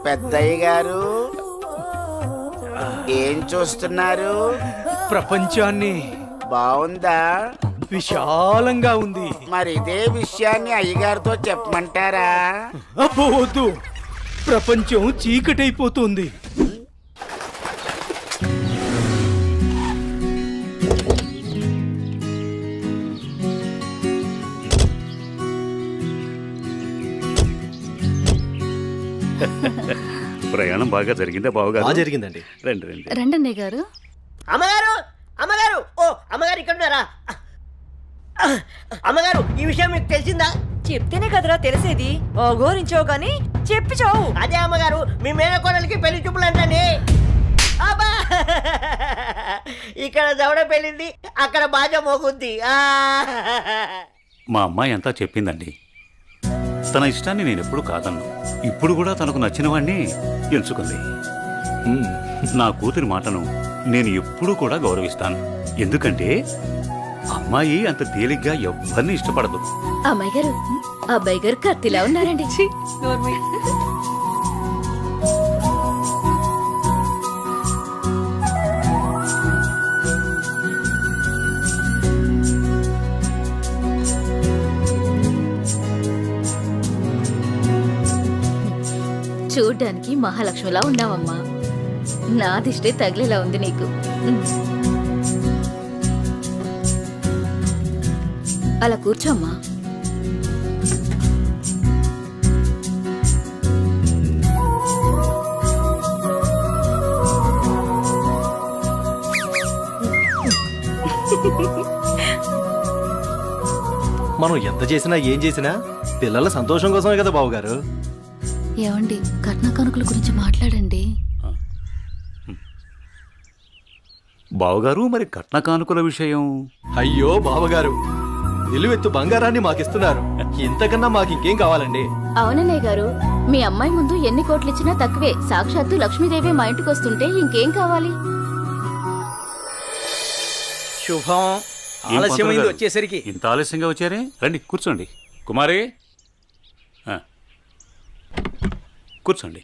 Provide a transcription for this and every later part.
పెద్దయ్య గారు ఏం చూస్తున్నారు? ప్రపంచాన్ని. బాగుందా? విశాలంగా ఉంది. మరి ఇదే విషయాన్ని అయ్యగారితో చెప్పమంటారా? అబ్బో వద్దు, ప్రపంచం చీకటైపోతుంది. ప్రయాణం బాగా జరిగిందా బావగారు? జరిగిందండి. రండి రండి. రండి గారు. అమ్మగారు, అమ్మగారు, ఓ అమ్మగారు ఇక్కడ ఉన్నారా? అమ్మగారు, ఈ విషయం మీకు తెలిసిందా? చెప్తేనే కదరా తెలిసేది. ఓగోరించావు గాని చెప్పి చావు. అదే అమ్మగారు, మీ మేనకోడలికి పెళ్లి చూపులు అంటండి. అబ్బా, ఇక్కడ దవడ పెళ్ళింది, అక్కడ బాజ మోగుద్ది. మా అమ్మాయి అంతా చెప్పిందండి. తన ఇష్టాన్ని నేను ఎప్పుడు కాదన్ను. ఇప్పుడు కూడా తనకు నచ్చిన వాడిని ఎంచుకుంది. నా కూతురి మాటను నేను ఎప్పుడూ కూడా గౌరవిస్తాను. ఎందుకంటే అమ్మాయి అంత తేలిగ్గా ఎవ్వరిని ఇష్టపడదు. అమ్మాయి గారు, అబ్బాయి గారు కత్తిలా ఉన్నారండి. చూడ్డానికి మహాలక్ష్మిలా ఉన్నావమ్మా. నా దిష్టే తగిలేలా ఉంది నీకు. అలా కూర్చోమ్మా. మనం ఎంత చేసినా ఏం చేసినా పిల్లల సంతోషం కోసమే కదా బావగారు. ఏమండి, కట్న కానుకల గురించి మాట్లాడండి. బావగారు, మరి కట్న కానుకల విషయం? అయ్యో బావగారు, నిలువెత్తు బంగారాన్ని మాకిస్తున్నారు. ఇంతకన్నా మాకు ఇంకేం కావాలండి? అవునన్నయ్య గారు, మీ అమ్మాయి ముందు ఎన్ని కోట్లు ఇచ్చినా తక్కువే. సాక్షాత్తు లక్ష్మీదేవి మా ఇంటికి వస్తుంటే ఇంకేం కావాలి? శుభం. ఆలస్యమైంది వచ్చేసరికి. ఇంత ఆలస్యంగా వచ్చారే? రండి కూర్చోండి. కుమారి కూర్చోండి.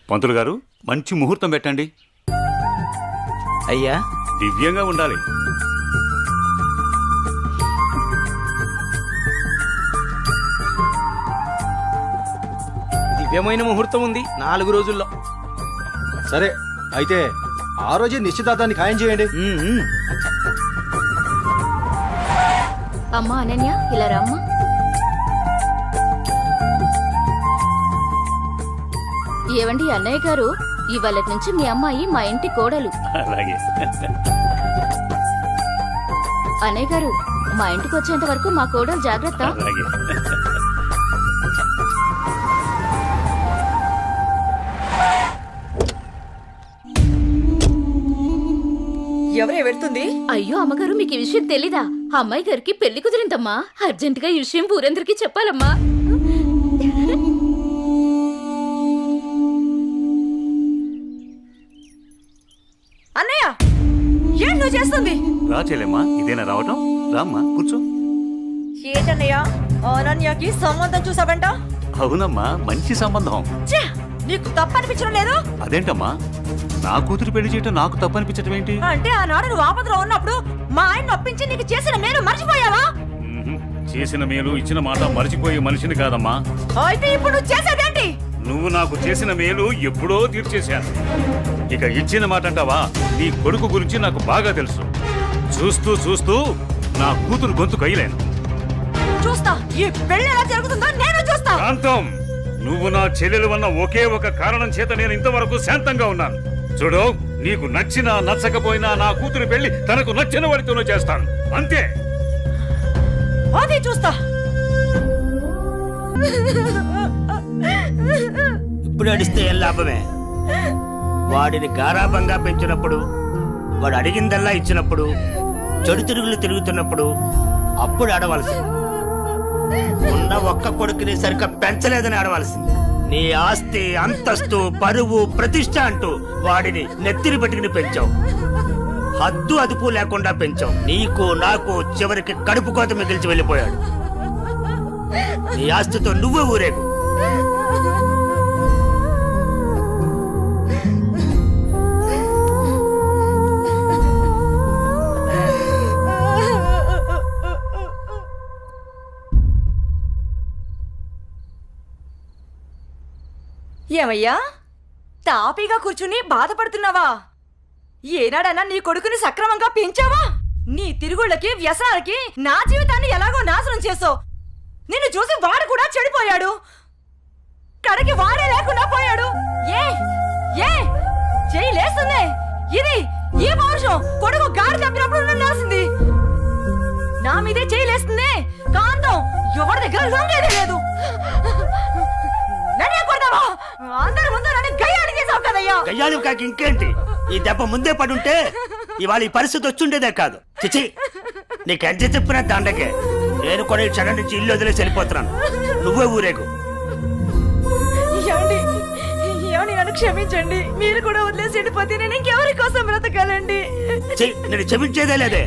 పంతులు గారు, మంచి ముహూర్తం పెట్టండి. అయ్యా, దివ్యంగా ఉండాలి. దివ్యమైన ముహూర్తం ఉంది 4 రోజుల్లో. సరే అయితే ఆ రోజే నిశ్చితార్థాన్ని ఖాయం చేయండి. అమ్మా అనన్య, ఇలా రామ్మా. ఏవండి అన్నయ్య గారు, ఇవాళ నుంచి మీ అమ్మాయి మా ఇంటి కోడలు. అలాగే. అన్నయ్య గారు, మా ఇంటికి వచ్చేంత వరకు మా కోడలు జాగ్రత్త. అలాగే. ఎవరే వెళ్తుంది? అయ్యో అమ్మగారు, మీకు ఈ విషయం తెలీదా? అమ్మాయి గారికి పెళ్లి కుదిరిందమ్మా. అర్జెంటుగా ఈ విషయం ఊరందరికీ చెప్పాలమ్మా. అన్నయ్య, ఏం నువ్వు చేస్తుంది? రా చెల్లెమ్మా, ఇదేనా రావటం? రామ్మా కూర్చో. ఏంటన్నయ్య, అనన్యకి సంబంధం చూసావంట? అవునమ్మా, మంచి సంబంధం. ఛే, నీకు తప్పనిపించడం లేదు? అదేంటమ్మా, నా కూతురు పెళ్లి చేయటం నాకు తప్పనిపించటం ఏంటి? అంటే ఆనాడు నువ్వు ఆపదలో ఉన్నప్పుడు మా ఆయన ఒప్పించి నీకు చేసిన మేలు మర్చిపోయావా? చేసిన మేలు ఇచ్చిన మాట మర్చిపోయే మనిషిని కాదమ్మా. అయితే ఇప్పుడు నువ్వు చేసేదేంటి? నువ్వు నాకు చేసిన మేలు ఎప్పుడో తీర్చేశాను. ఇక ఇచ్చిన మాట అంటావా? నీ కొడుకు గురించి నాకు బాగా తెలుసు. చూస్తూ చూస్తూ నా కూతురు గొంతు కయ్యలేను. చూస్తా, ఈ పెళ్లి ఎలా జరుగుతుందో నేను చూస్తా. శాంతం, నువ్వు నా చెల్లెలు అన్న ఒకే ఒక కారణం చేత నేను ఇంతవరకు శాంతంగా ఉన్నాను. చూడు, నీకు నచ్చినా నచ్చకపోయినా నా కూతురు పెళ్లి తనకు నచ్చిన వాడితోనే చేస్తాను, అంతే. అది చూస్తా. ఇప్పుడు అడిస్తే ఏం లాభమే? వాడిని గారాబంగా పెంచినప్పుడు, వాడు అడిగిందల్లా ఇచ్చినప్పుడు, చెడు తిరుగులు తిరుగుతున్నప్పుడు అప్పుడు ఆడవలసి. ఉన్న ఒక్క కొడుకుని సరిగ్గా పెంచలేదని ఆడవలసింది. నీ ఆస్తి, అంతస్తు, పరువు, ప్రతిష్ట అంటూ వాడిని నెత్తిని పెట్టుకుని పెంచావు. హద్దు అదుపు లేకుండా పెంచావు. నీకు నాకు చివరికి కడుపు కోత మిగిల్చి వెళ్ళిపోయాడు. నీ ఆస్తితో నువ్వే ఊరేగు. ఏమయ్యా తాపీగా కూర్చుని బాధపడుతున్నావా? ఏనాడన్నా నీ కొడుకుని సక్రమంగా పెంచావా? నీ తిరుగుళ్ళకి వ్యసనాలకి నా జీవితాన్ని ఎలాగో నాశనం చేసావు. నిన్ను చూసి వాడు కూడా చెడిపోయాడు. కడకి వాడే లేకుండా పోయాడు. ఏ ఏ చెయ్యి లేస్తుంది. ఇది ఈ పౌరుషం కొడుకు గాడి తప్పినప్పుడు ఉండాల్సింది. నా మీదే చెయ్యి లేస్తుంది. కాంతం ఎవరి దగ్గర లొంగేదే లేదు. నన్నే కొడతావా? అందరి ముందు నన్ను గయ్యాడి చేసావు కదయ్యా. గయ్యాలి కాకి ఇంకేంటి? ఈ దెబ్బ ముందే పడుంటే ఇవాళ ఈ పరిస్థితి వచ్చుండేదే కాదు. చిచి, నీకెంత చెప్పినా దండకే. నేను కూడా ఈ క్షణం నుంచి ఇల్లు వదిలేసి వెళ్ళిపోతున్నాను. నువ్వే ఊరేగు. ఏమండి ఏమండి నన్ను క్షమించండి. మీరు కూడా వదిలేసి వెళ్ళిపోతే నేను ఇంకెవరి కోసం బ్రతకాలండి? నేను క్షమించేదే లేదే.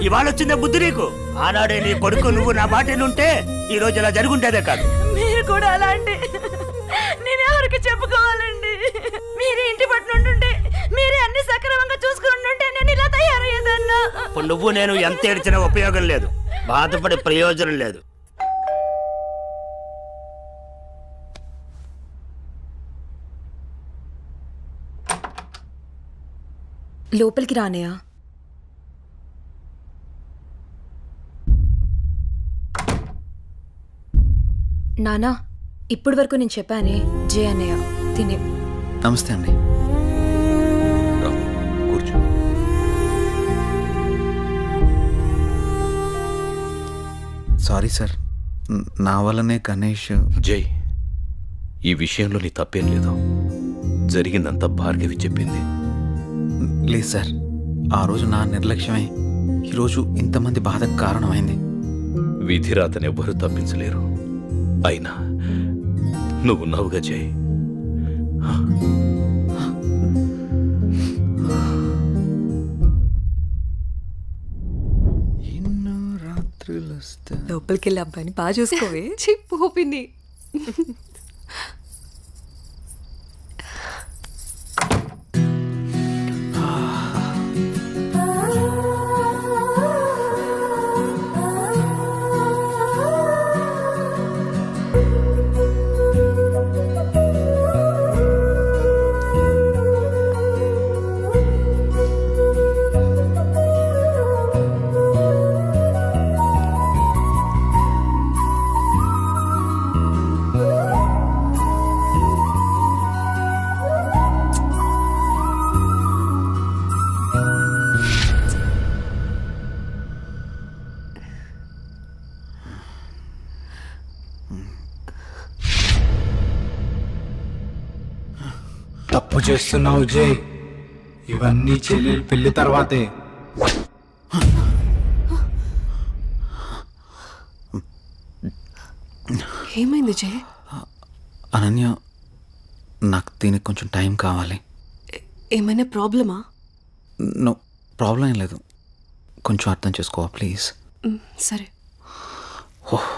ఇవాళ వచ్చిందే బుద్ధి నీకు. ఆనాడే నీ కొడుకు నువ్వు నా మాట ఉంటే ఈ రోజు ఇలా జరుగుంటేదే కాదు. మీరు కూడా అలా అంటే నేను ఎవరికి చెప్పుకోవాలండి? మీరే ఇంటి పట్టునుంటుంటే, మీరే అన్ని సక్రమంగా చూసుకుంటుంటే నేను ఇలా తయారయ్యేదన్నా. ఇప్పుడు నువ్వు నేను ఎంత ఏడ్చినా ఉపయోగం లేదు. బాధపడే ప్రయోజనం లేదు. లోపలికి రానయా. నానా, ఇప్పటి వరకు నేను చెప్పానే జే అన్నయ్య తినే. నమస్తే అండి. కూర్చో. సారీ సార్, నా వల్లనే గణేష్. జై, ఈ విషయంలో నీ తప్పేం లేదు. జరిగిందంతా భార్గవి చెప్పింది. లేదు సార్, ఆ రోజు నా నిర్లక్ష్యమే ఈరోజు ఇంతమంది బాధకు కారణమైంది. విధిరాతను ఎవ్వరూ తప్పించలేరు. అయినా నువ్వున్నావుగా జై. ఎన్నో రాత్రులు లోపలికి వెళ్ళి అబ్బాయిని బాగా చూసుకోవే. చిప్పోపింది. తప్పు చేస్తున్నావు జై. ఇవన్నీ చెల్లెలు పెళ్లి తర్వాతే. ఏమైంది జై? అనన్య, నాకు దీనికి కొంచెం టైం కావాలి. ఏమైనా ప్రాబ్లమా? నో ప్రాబ్లం ఏం లేదు. కొంచెం అర్థం చేసుకోవా ప్లీజ్. సరే. ఓహ్